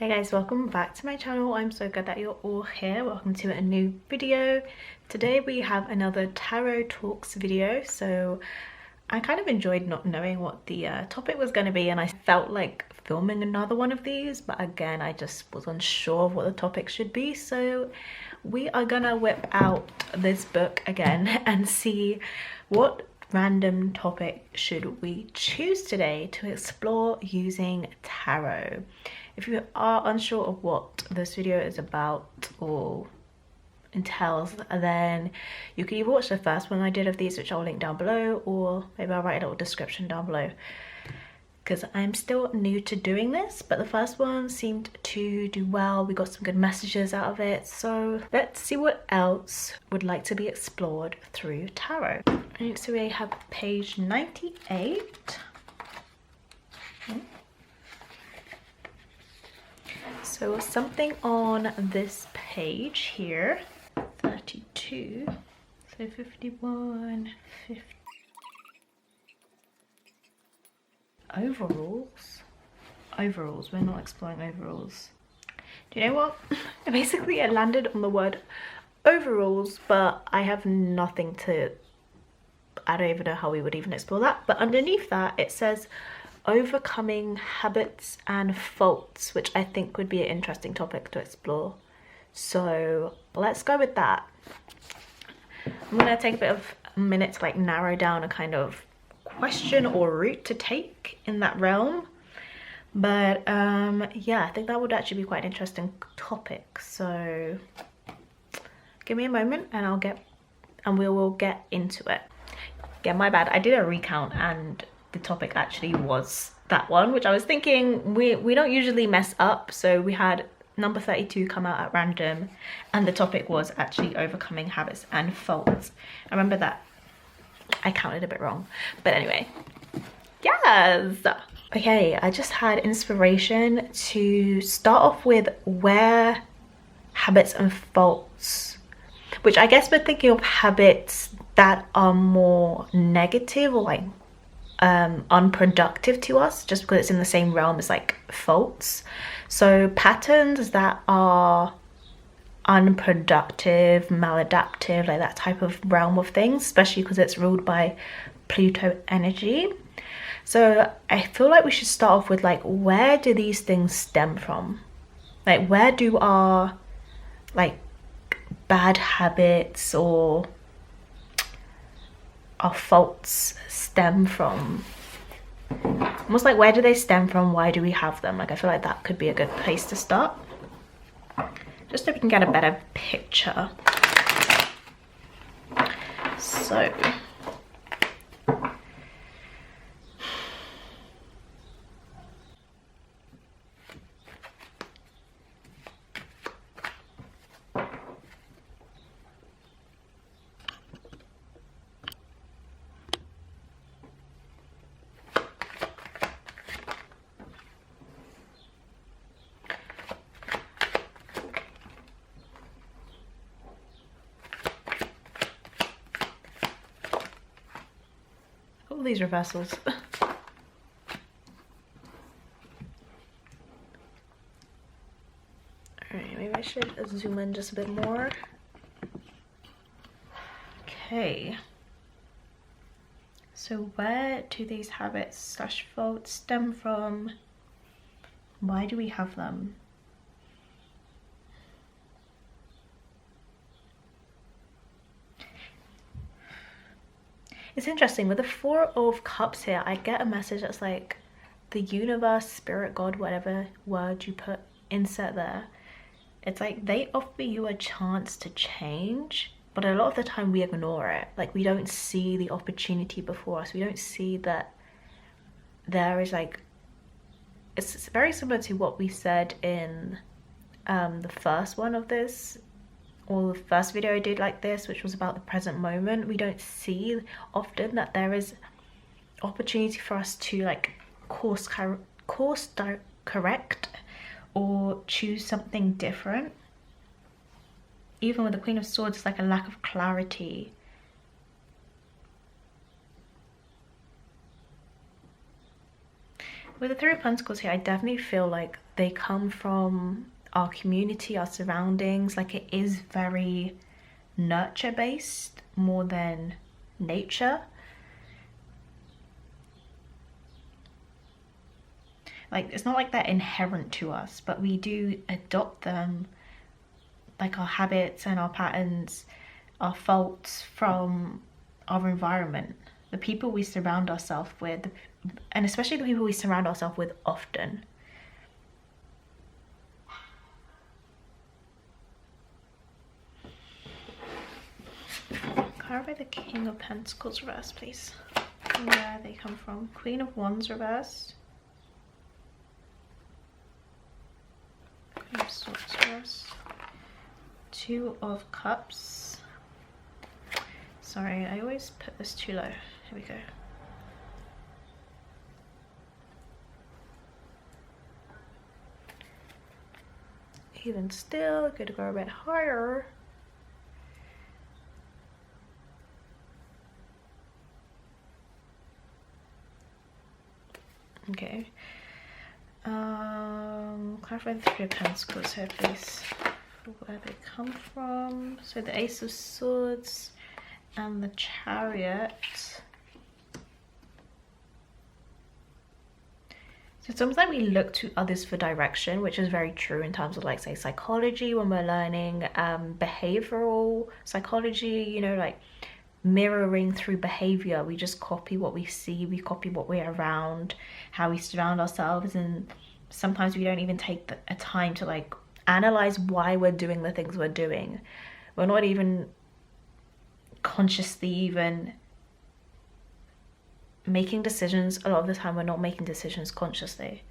Hey guys, welcome back to my channel. I'm so glad that you're all here. Welcome to a new video. Today we have another tarot talks video. So I kind of enjoyed not knowing what the topic was going to be, and I felt like filming another one of these, but again I just was unsure of what the topic should be. So we are gonna whip out this book again and see what random topic should we choose today to explore using tarot. If you are unsure of what this video is about or entails, then you can either watch the first one I did of these, which I'll link down below, or maybe I'll write a little description down below, because I'm still new to doing this, but the first one seemed to do well. We got some good messages out of it, so let's see what else would like to be explored through tarot. Right, so we have page 98. So something on this page here, 32, so 51, 50. Overalls, we're not exploring overalls. Do you know what? Basically I landed on the word overalls, but I have nothing to, I don't even know how we would even explore that. But underneath that it says overcoming habits and faults, which I think would be an interesting topic to explore. So let's go with that. I'm gonna take a bit of a minute to like narrow down a kind of question or route to take in that realm, but yeah, I think that would actually be quite an interesting topic. So give me a moment and we will get into it. Yeah, my bad, I did a recount and the topic actually was that one, which I was thinking we don't usually mess up. So we had number 32 come out at random and the topic was actually overcoming habits and faults. I remember that I counted a bit wrong, but anyway, yes. Okay, I just had inspiration to start off with where habits and faults, which I guess we're thinking of habits that are more negative or like unproductive to us, just because it's in the same realm as like faults. So patterns that are unproductive, maladaptive, like that type of realm of things, especially because it's ruled by Pluto energy. So I feel like we should start off with like, where do these things stem from? Like, where do our like bad habits or our faults stem from? Almost like, where do they stem from? Why do we have them? Like, I feel like that could be a good place to start, just so we can get a better picture. So all these reversals. Alright, maybe I should zoom in just a bit more. Okay. So where do these habits / faults stem from? Why do we have them? It's interesting, with the 4 of Cups here, I get a message that's like the universe, spirit, God, whatever word you put, insert there. It's like they offer you a chance to change, but a lot of the time we ignore it. Like, we don't see the opportunity before us. We don't see that there is like, it's very similar to what we said in the first one of this, or the first video I did like this, which was about the present moment. We don't see often that there is opportunity for us to like course correct or choose something different. Even with the Queen of Swords, it's like a lack of clarity. With the Three of Pentacles here, I definitely feel like they come from our community, our surroundings. Like, it is very nurture based more than nature. Like, it's not like they're inherent to us, but we do adopt them, like our habits and our patterns, our faults, from our environment, the people we surround ourselves with, and especially the people we surround ourselves with often. Clarify the King of Pentacles reverse, please. Where they come from. Queen of Wands reverse. Queen of Swords reverse. Two of Cups. Sorry, I always put this too low. Here we go. Even still, good to go a bit higher. Okay. Clarify the Three of Pentacles here, please. Where they come from. So the Ace of Swords and the Chariot. So it's almost like we look to others for direction, which is very true in terms of, like, say, psychology, when we're learning behavioral psychology, you know, like mirroring through behavior. We just copy what we see, we copy what we're around, how we surround ourselves, and sometimes we don't even take a time to, like, analyze why we're doing the things we're doing. We're not even consciously even making decisions. A lot of the time we're not making decisions consciously.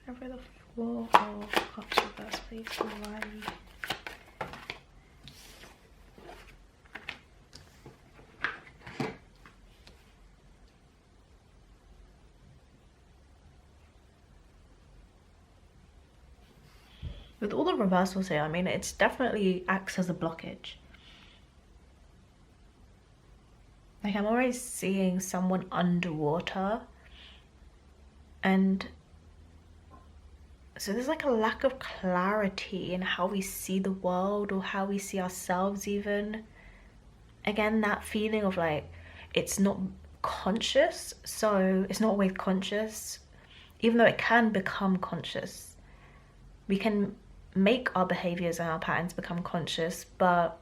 Over the Four of Cups reverse, please. Why? With all the reversals here, I mean, it's definitely acts as a blockage. Like, I'm always seeing someone underwater, and so there's like a lack of clarity in how we see the world or how we see ourselves even. Again, that feeling of, like, it's not conscious, so it's not always conscious, even though it can become conscious. We can make our behaviors and our patterns become conscious, but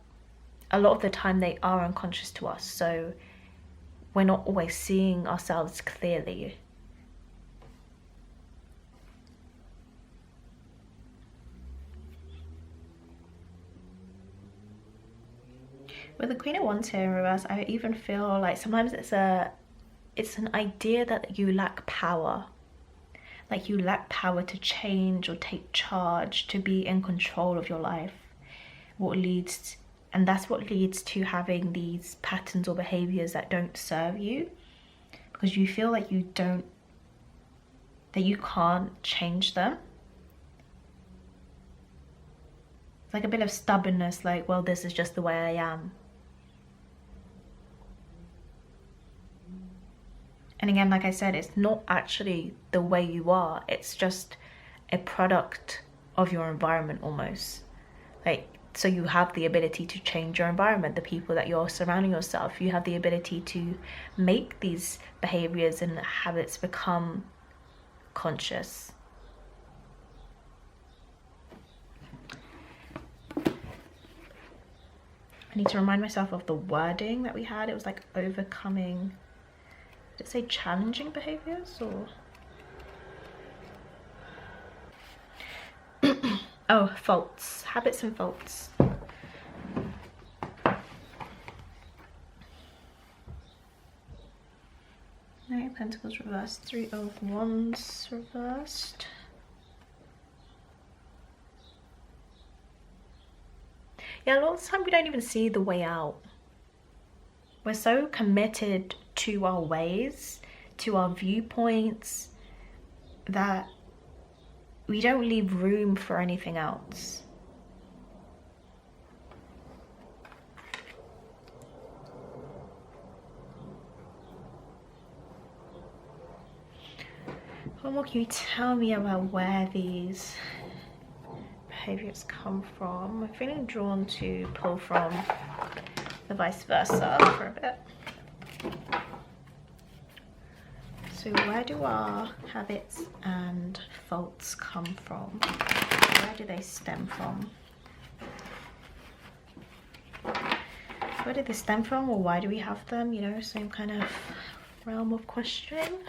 a lot of the time they are unconscious to us, so we're not always seeing ourselves clearly. With the Queen of Wands here in reverse, I even feel like sometimes it's an idea that you lack power. Like, you lack power to change or take charge, to be in control of your life. And that's what leads to having these patterns or behaviors that don't serve you, because you feel like you can't change them. It's like a bit of stubbornness, like, well, this is just the way I am. And again, like I said, it's not actually the way you are. It's just a product of your environment almost. Like, so you have the ability to change your environment, the people that you're surrounding yourself. You have the ability to make these behaviors and habits become conscious. I need to remind myself of the wording that we had. It was like overcoming... Did it say challenging behaviors or? Oh, faults, habits and faults. Knight of Pentacles reversed, Three of Wands reversed. Yeah, a lot of the time we don't even see the way out. We're so committed to our ways, to our viewpoints, that we don't leave room for anything else. more can you tell me about where these behaviors come from? I'm feeling drawn to pull from the vice versa for a bit. So where do our habits and faults come from? Where do they stem from? Where do they stem from, or why do we have them? You know, same kind of realm of questioning.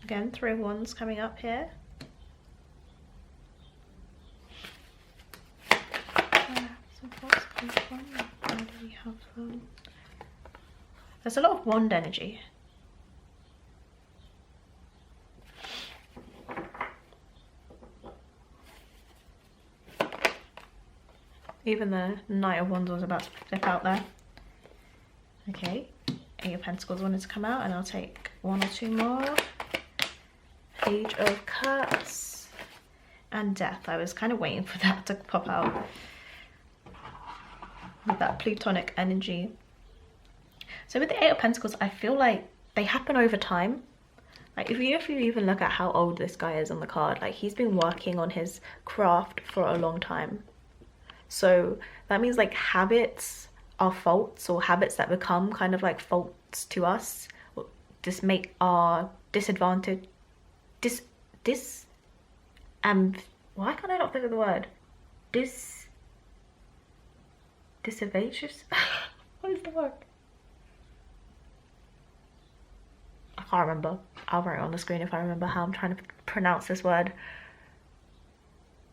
Again, 3 of Wands coming up here. Some faults come from. Where do we have them? There's a lot of wand energy. Even the Knight of Wands was about to flip out there. Okay, 8 of Pentacles wanted to come out, and I'll take 1 or 2 more. Page of Cups and Death. I was kind of waiting for that to pop out with that plutonic energy. So with the 8 of Pentacles, I feel like they happen over time. Like if you even look at how old this guy is on the card, like he's been working on his craft for a long time. So that means like habits are faults, or habits that become kind of like faults to us. Just make our disadvantage, why can't I not think of the word? Disadvantageous? What is the word? I can't remember. I'll write it on the screen if I remember how I'm trying to pronounce this word.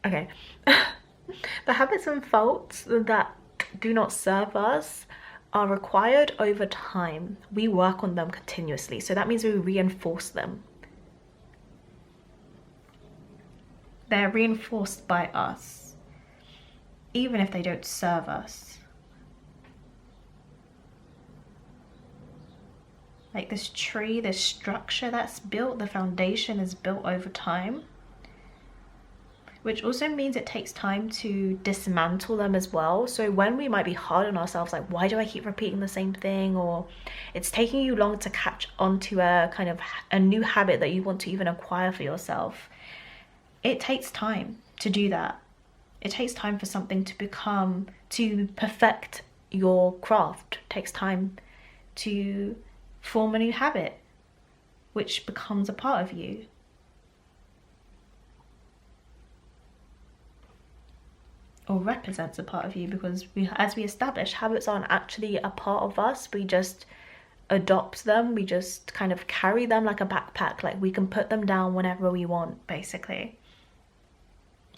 Okay. The habits and faults that do not serve us are required over time. We work on them continuously. So that means we reinforce them. They're reinforced by us, even if they don't serve us. Like this tree, this structure that's built, the foundation is built over time, which also means it takes time to dismantle them as well. So when we might be hard on ourselves, like, why do I keep repeating the same thing? Or it's taking you long to catch onto a kind of a new habit that you want to even acquire for yourself. It takes time to do that. It takes time for something to perfect your craft. It takes time to form a new habit, which becomes a part of you. Or represents a part of you, because as we establish, habits aren't actually a part of us. We just adopt them. We just kind of carry them like a backpack. Like we can put them down whenever we want, basically.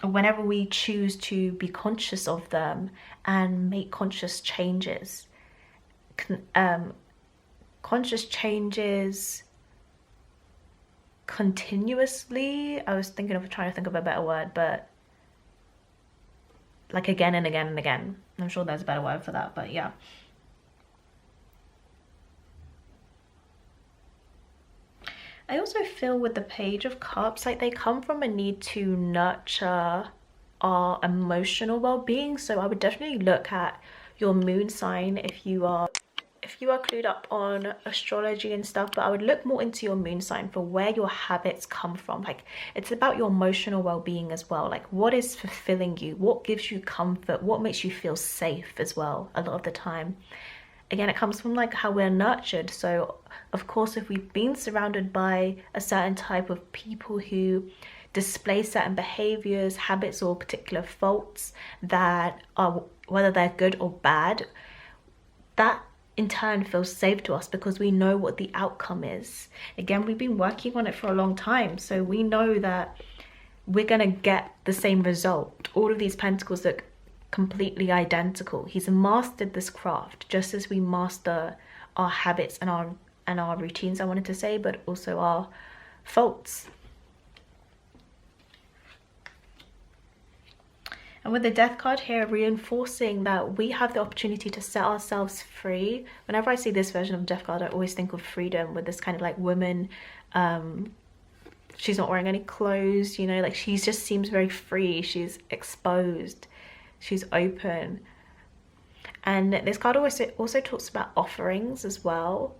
Or whenever we choose to be conscious of them and make conscious changes. Conscious changes continuously. I was trying to think of a better word, but like again and again and again. I'm sure there's a better word for that, but yeah. I also feel with the Page of Cups, like they come from a need to nurture our emotional well-being. So I would definitely look at your moon sign if you are clued up on astrology and stuff, but I would look more into your moon sign for where your habits come from. Like it's about your emotional well-being as well. Like what is fulfilling you? What gives you comfort? What makes you feel safe as well a lot of the time? Again, it comes from like how we're nurtured. So of course, if we've been surrounded by a certain type of people who display certain behaviors, habits, or particular faults that are, whether they're good or bad, that in turn feels safe to us because we know what the outcome is. Again, we've been working on it for a long time, so we know that we're gonna get the same result. All of these pentacles look completely identical. He's mastered this craft just as we master our habits and our routines, I wanted to say, but also our faults. And with the Death card here, reinforcing that we have the opportunity to set ourselves free. Whenever I see this version of Death card, I always think of freedom with this kind of like woman. She's not wearing any clothes, you know, like she just seems very free. She's exposed. She's open. And this card also talks about offerings as well.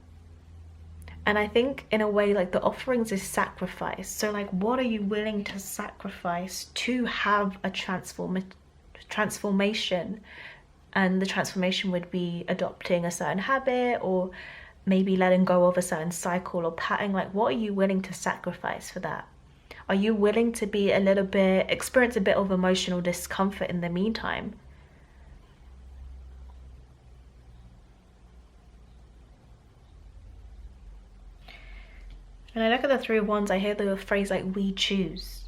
And I think in a way, like, the offerings is sacrifice. So like, what are you willing to sacrifice to have a transformation? And the transformation would be adopting a certain habit, or maybe letting go of a certain cycle or pattern. Like, what are you willing to sacrifice for that? Are you willing to be a little bit, experience a bit of emotional discomfort in the meantime? When I look at the Three of Wands, I hear the phrase like, we choose.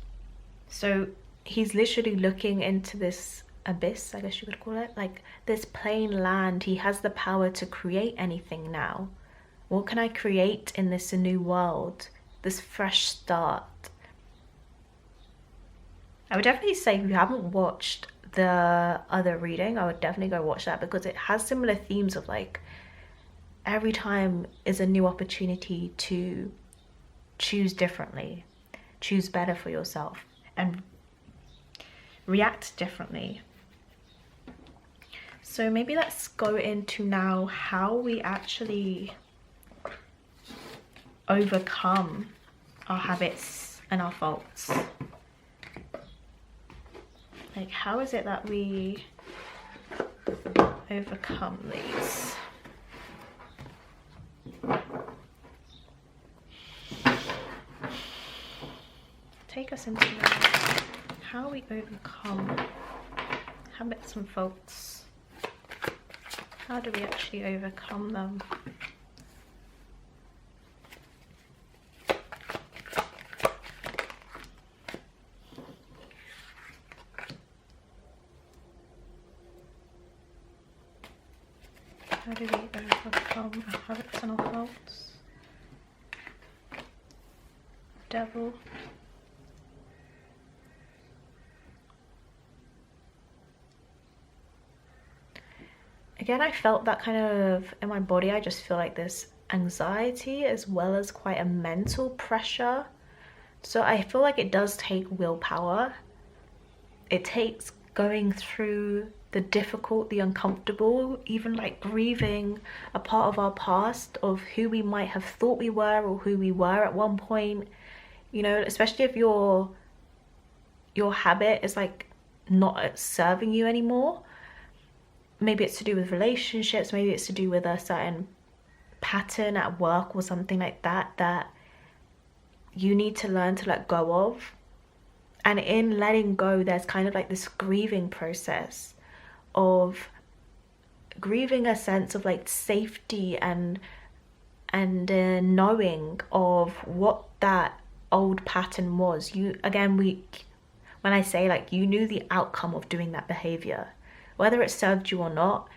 So he's literally looking into this abyss, I guess you could call it, like this plain land. He has the power to create anything now. What can I create in this new world, this fresh start? I would definitely say, if you haven't watched the other reading, I would definitely go watch that, because it has similar themes of like, every time is a new opportunity to choose differently, choose better for yourself, and react differently. So maybe let's go into now how we actually overcome our habits and our faults. Like, how is it that we overcome these? Take us into how we overcome habits and faults. How do we actually overcome them? How do we overcome our habits and our faults? Devil. Again, I felt that kind of in my body. I just feel like this anxiety as well as quite a mental pressure. So I feel like it does take willpower. It takes going through the difficult, the uncomfortable, even like grieving a part of our past, of who we might have thought we were or who we were at one point. You know, especially if your habit is like not serving you anymore. Maybe it's to do with relationships, maybe it's to do with a certain pattern at work or something like that, that you need to learn to let go of. And in letting go, there's kind of like this grieving process of grieving a sense of like safety and knowing of what that old pattern was. You, again, when I say like, you knew the outcome of doing that behavior, whether it served you or not,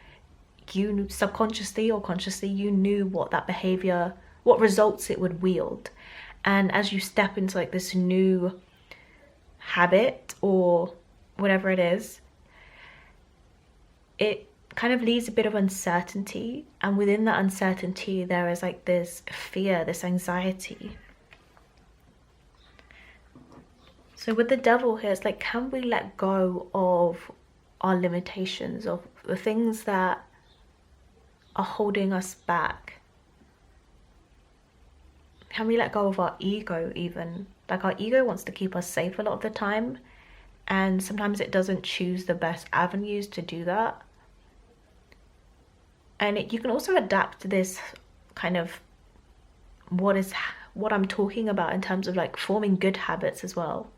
you subconsciously or consciously, you knew what that behavior, what results it would wield. And as you step into like this new habit or whatever it is, it kind of leaves a bit of uncertainty. And within that uncertainty, there is like this fear, this anxiety. So with the Devil here, it's like, can we let go of our limitations, of the things that are holding us back? Can we let go of our ego even? Like, our ego wants to keep us safe a lot of the time, and sometimes it doesn't choose the best avenues to do that. And you can also adapt to this kind of what I'm talking about in terms of like forming good habits as well.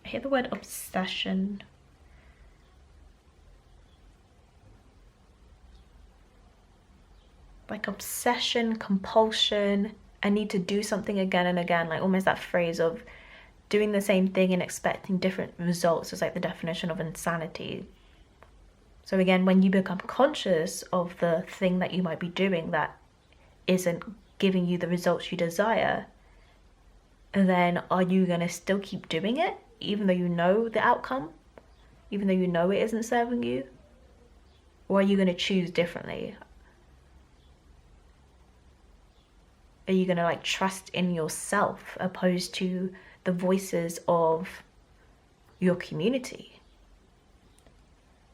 I hear the word obsession. Like obsession, compulsion, I need to do something again and again, like almost that phrase of doing the same thing and expecting different results is like the definition of insanity. So again, when you become conscious of the thing that you might be doing that isn't giving you the results you desire, then are you going to still keep doing it even though you know the outcome, even though you know it isn't serving you? Or are you going to choose differently? Are you going to like trust in yourself opposed to the voices of your community?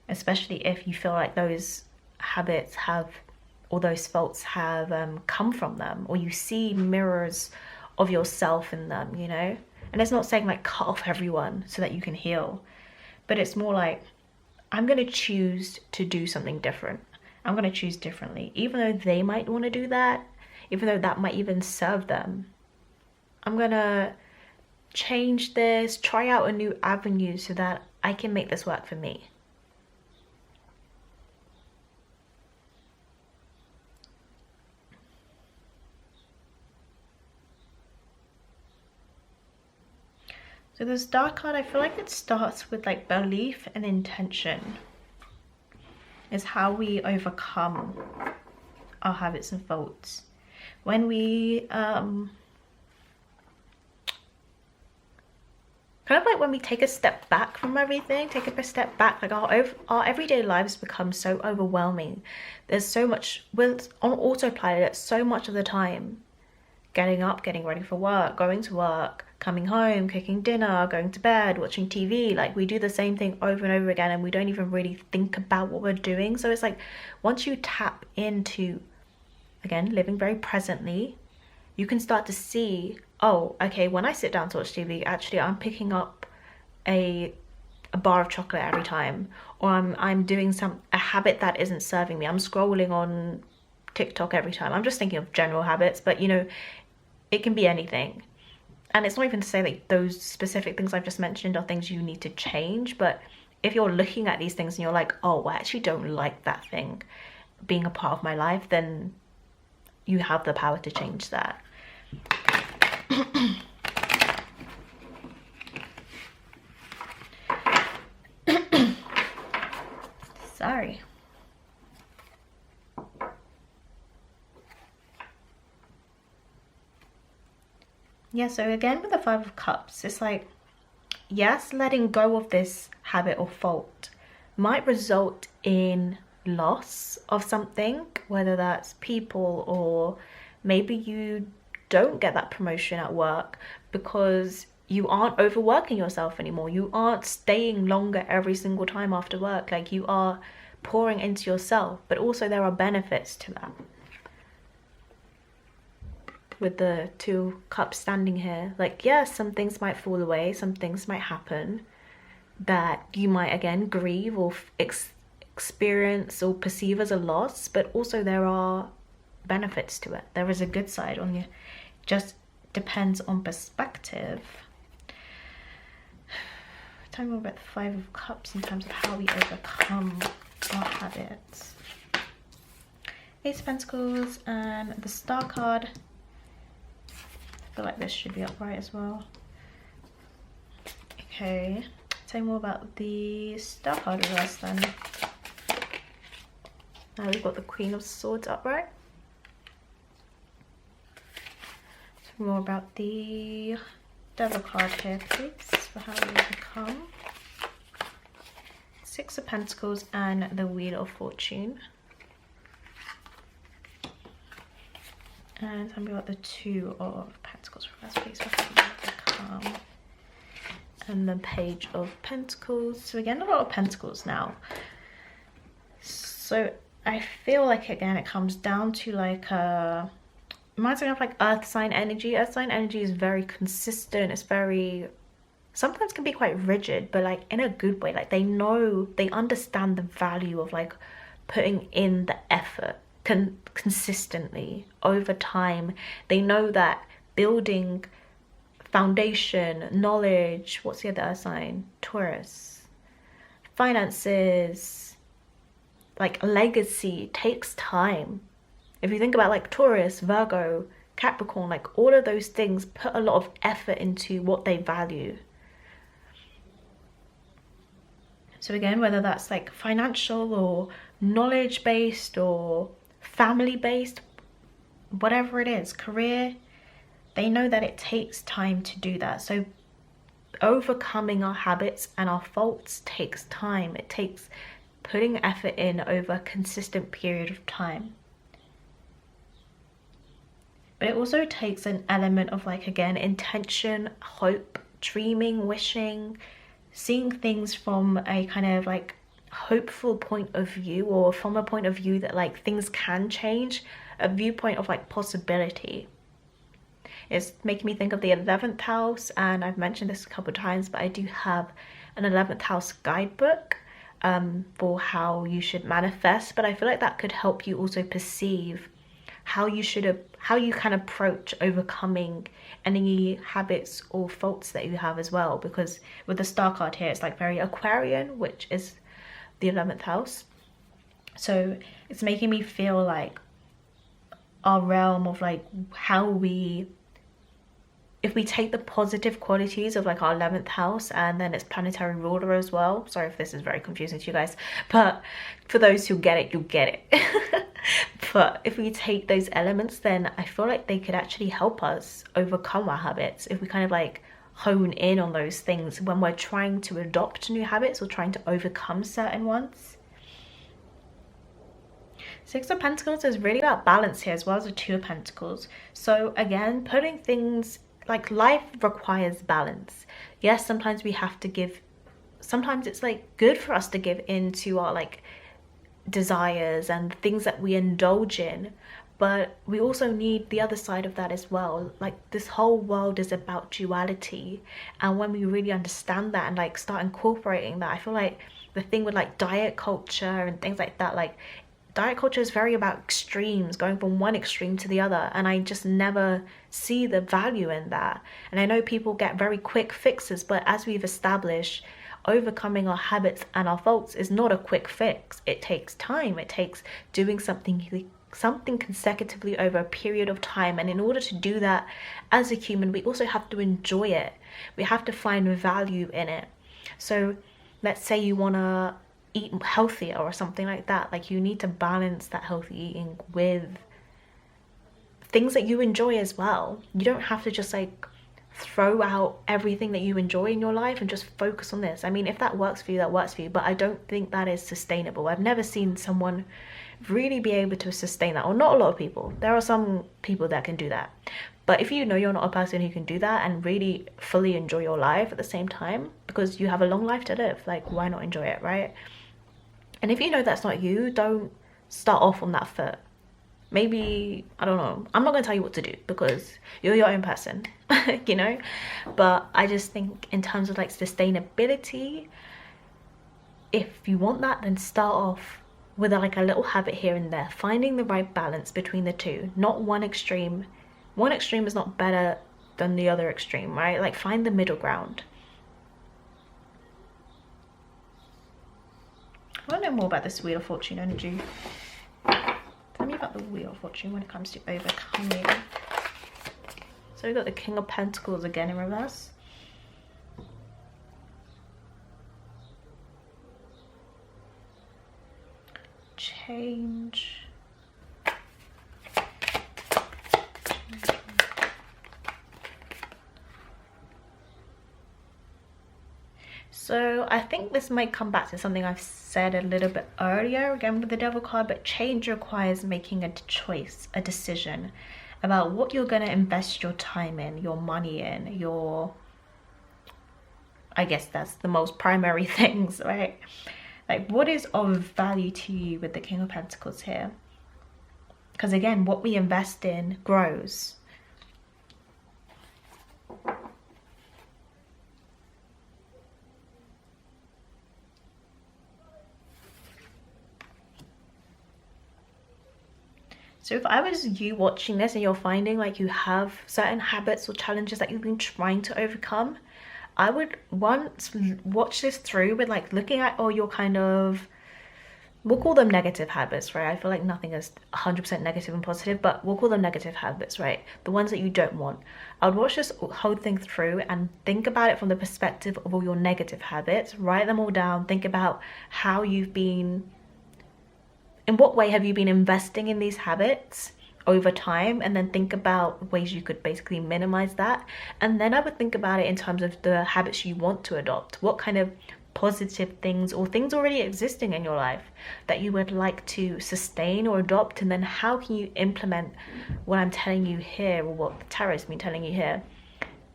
Especially if you feel like those habits have, or those faults have come from them, or you see mirrors of yourself in them, you know? And it's not saying like cut off everyone so that you can heal, but it's more like, I'm going to choose to do something different. I'm going to choose differently, even though they might want to do that, even though that might even serve them. I'm going to change this, try out a new avenue so that I can make this work for me. So the star card, I feel like it starts with like belief and intention. Is how we overcome our habits and faults. When we kind of like when we take a step back from everything, take a step back, like our everyday lives become so overwhelming. There's so much, we're on autopilot so much of the time. Getting up, getting ready for work, going to work, coming home, cooking dinner, going to bed, watching TV. Like we do the same thing over and over again and we don't even really think about what we're doing. So it's like once you tap into, again, living very presently, you can start to see, oh, okay, when I sit down to watch TV, actually I'm picking up a bar of chocolate every time, or I'm doing a habit that isn't serving me. I'm scrolling on TikTok every time. I'm just thinking of general habits, but you know, it can be anything. And it's not even to say that those specific things I've just mentioned are things you need to change, but if you're looking at these things and you're like, oh, I actually don't like that thing being a part of my life, then you have the power to change that. Sorry. Yeah, so again with the Five of Cups, it's like, yes, letting go of this habit or fault might result in loss of something, whether that's people, or maybe you don't get that promotion at work because you aren't overworking yourself anymore. You aren't staying longer every single time after work. Like you are pouring into yourself, but also there are benefits to that. With the Two Cups standing here, like yes, some things might fall away, some things might happen that you might again grieve or experience or perceive as a loss, but also there are benefits to it. There is a good side on you. Just depends on perspective. Tell me more about the Five of Cups in terms of how we overcome our habits. Ace of Pentacles and the Star card. I feel like this should be upright as well. Okay, tell me more about the Star card reverse then. Now we've got the Queen of Swords upright. Tell me more about the Devil card here, please, for how we overcome. Six of Pentacles and the Wheel of Fortune. And tell me about the Two of Pentacles reverse, please, for how we overcome. And the Page of Pentacles. So again, a lot of Pentacles now. So I feel like again it comes down to like reminds me of like earth sign energy. Earth sign energy is very consistent. It's very, sometimes can be quite rigid, but like in a good way. Like they know, they understand the value of like putting in the effort consistently over time. They know that building foundation, knowledge, what's the other sign? Taurus. Finances, like legacy takes time. If you think about like Taurus, Virgo, Capricorn, like all of those things put a lot of effort into what they value. So again, whether that's like financial or knowledge based or family based, whatever it is, career, they know that it takes time to do that. So overcoming our habits and our faults takes time. It takes putting effort in over a consistent period of time. But it also takes an element of like, again, intention, hope, dreaming, wishing, seeing things from a kind of like hopeful point of view, or from a point of view that like things can change, a viewpoint of like possibility. It's making me think of the 11th house, and I've mentioned this a couple of times, but I do have an 11th house guidebook for how you should manifest. But I feel like that could help you also perceive how you can approach overcoming any habits or faults that you have as well. Because with the star card here, it's like very Aquarian, which is the 11th house. So it's making me feel like our realm of like how if we take the positive qualities of like our 11th house and then its planetary ruler as well. Sorry if this is very confusing to you guys, but for those who get it, you'll get it. But if we take those elements, then I feel like they could actually help us overcome our habits if we kind of like hone in on those things when we're trying to adopt new habits or trying to overcome certain ones. Six of Pentacles is really about balance here, as well as the Two of Pentacles. So again, putting things like, life requires balance. Yes, sometimes we have to give, sometimes it's like good for us to give in to our like desires and things that we indulge in, but we also need the other side of that as well. Like, this whole world is about duality, and when we really understand that and like start incorporating that, I feel like the thing with like diet culture and things like that, like diet culture is very about extremes, going from one extreme to the other, and I just never see the value in that. And I know people get very quick fixes, but as we've established, overcoming our habits and our faults is not a quick fix. It takes time. It takes doing something consecutively over a period of time, and in order to do that as a human, we also have to enjoy it. We have to find value in it. So let's say you want to eat healthier or something like that, like you need to balance that healthy eating with things that you enjoy as well. You don't have to just like throw out everything that you enjoy in your life and just focus on this. I mean, if that works for you, that works for you, but I don't think that is sustainable. I've never seen someone really be able to sustain that, or not a lot of people. There are some people that can do that, but if you know you're not a person who can do that and really fully enjoy your life at the same time, because you have a long life to live, like why not enjoy it, right? And if you know that's not you, don't start off on that foot. Maybe, I don't know, I'm not gonna tell you what to do because you're your own person, you know? But I just think in terms of like sustainability, if you want that, then start off with like a little habit here and there, finding the right balance between the two, not one extreme. One extreme is not better than the other extreme, right? Like, find the middle ground. I want to know more about this Wheel of Fortune energy. Tell me about the Wheel of Fortune when it comes to overcoming. So we've got the King of Pentacles again in reverse. Change. So I think this might come back to something I've said a little bit earlier, again with the Devil card, but change requires making a choice, a decision about what you're going to invest your time in, your money in, your, I guess that's the most primary things, right? Like, what is of value to you with the King of Pentacles here? Because again, what we invest in grows. So if I was you watching this and you're finding like you have certain habits or challenges that you've been trying to overcome, I would once watch this through with like looking at all your kind of, we'll call them negative habits, right? I feel like nothing is 100% negative and positive, but we'll call them negative habits, right? The ones that you don't want. I would watch this whole thing through and think about it from the perspective of all your negative habits. Write them all down. Think about how you've been, in what way have you been investing in these habits over time, and then think about ways you could basically minimize that. And then I would think about it in terms of the habits you want to adopt. What kind of positive things or things already existing in your life that you would like to sustain or adopt, and then how can you implement what I'm telling you here, or what the tarot's been telling you here,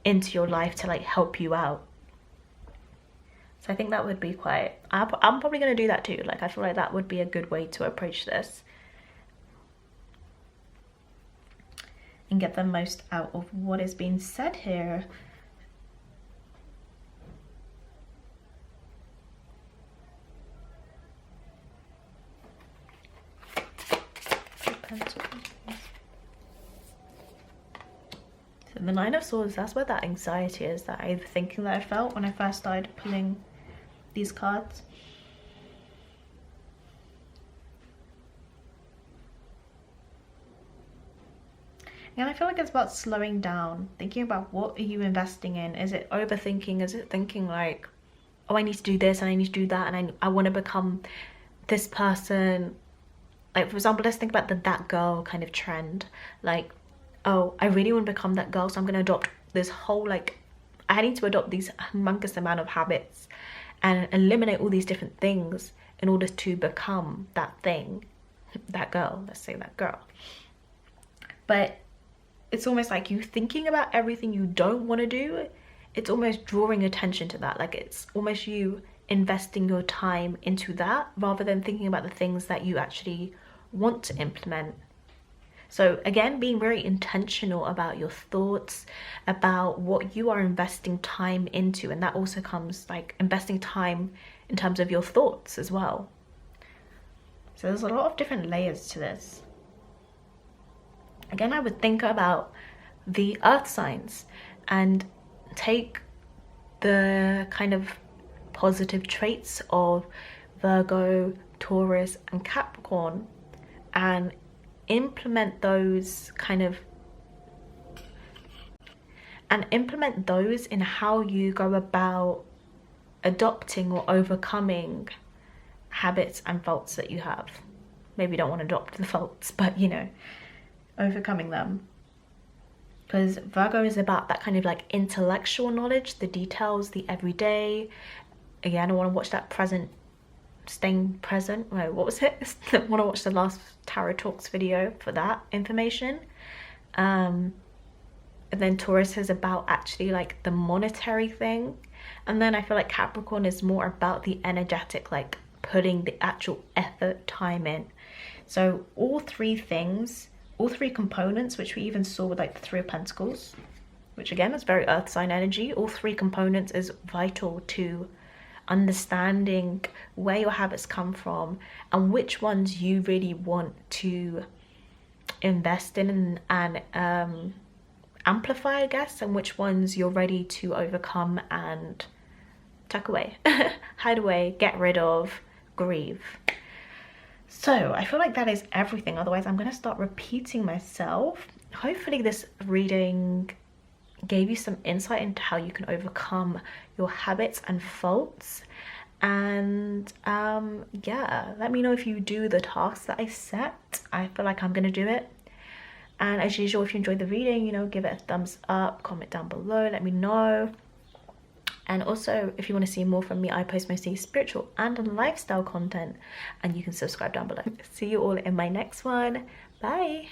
into your life to like help you out. So I think that would be quite, I'm probably going to do that too. Like, I feel like that would be a good way to approach this and get the most out of what is being said here. So the Nine of Swords, that's where that anxiety is, that overthinking that I felt when I first started pulling these cards. And I feel like it's about slowing down, thinking about what are you investing in. Is it overthinking? Is it thinking like, oh, I need to do this and I need to do that, and I want to become this person. Like, for example, let's think about the that girl kind of trend. Like, oh, I really want to become that girl, so I'm going to adopt this whole, like, I need to adopt these humongous amount of habits and eliminate all these different things in order to become that thing, that girl, let's say that girl. But it's almost like you thinking about everything you don't want to do. It's almost drawing attention to that. Like, it's almost you investing your time into that rather than thinking about the things that you actually want to implement. So again, being very intentional about your thoughts, about what you are investing time into, and that also comes like investing time in terms of your thoughts as well. So there's a lot of different layers to this. Again, I would think about the earth signs and take the kind of positive traits of Virgo, Taurus, and Capricorn and implement those in how you go about adopting or overcoming habits and faults that you have. Maybe you don't want to adopt the faults, but you know, overcoming them. Because Virgo is about that kind of like intellectual knowledge, the details, the everyday. Again, I want to watch that staying present. No, what was it? I want to watch the last Tarot Talks video for that information. And then Taurus is about actually like the monetary thing. And then I feel like Capricorn is more about the energetic, like putting the actual effort, time in. So all three things, all three components, which we even saw with like the Three of Pentacles, which again is very earth sign energy. All three components is vital to understanding where your habits come from and which ones you really want to invest in and amplify, I guess, and which ones you're ready to overcome and tuck away, hide away, get rid of, grieve. So I feel like that is everything. Otherwise I'm going to start repeating myself. Hopefully this reading gave you some insight into how you can overcome your habits and faults. And yeah, let me know if you do the tasks that I set. I feel like I'm going to do it. And as usual, if you enjoyed the reading, you know, give it a thumbs up, comment down below, let me know. And also, if you want to see more from me, I post mostly spiritual and lifestyle content, and you can subscribe down below. See you all in my next one. Bye.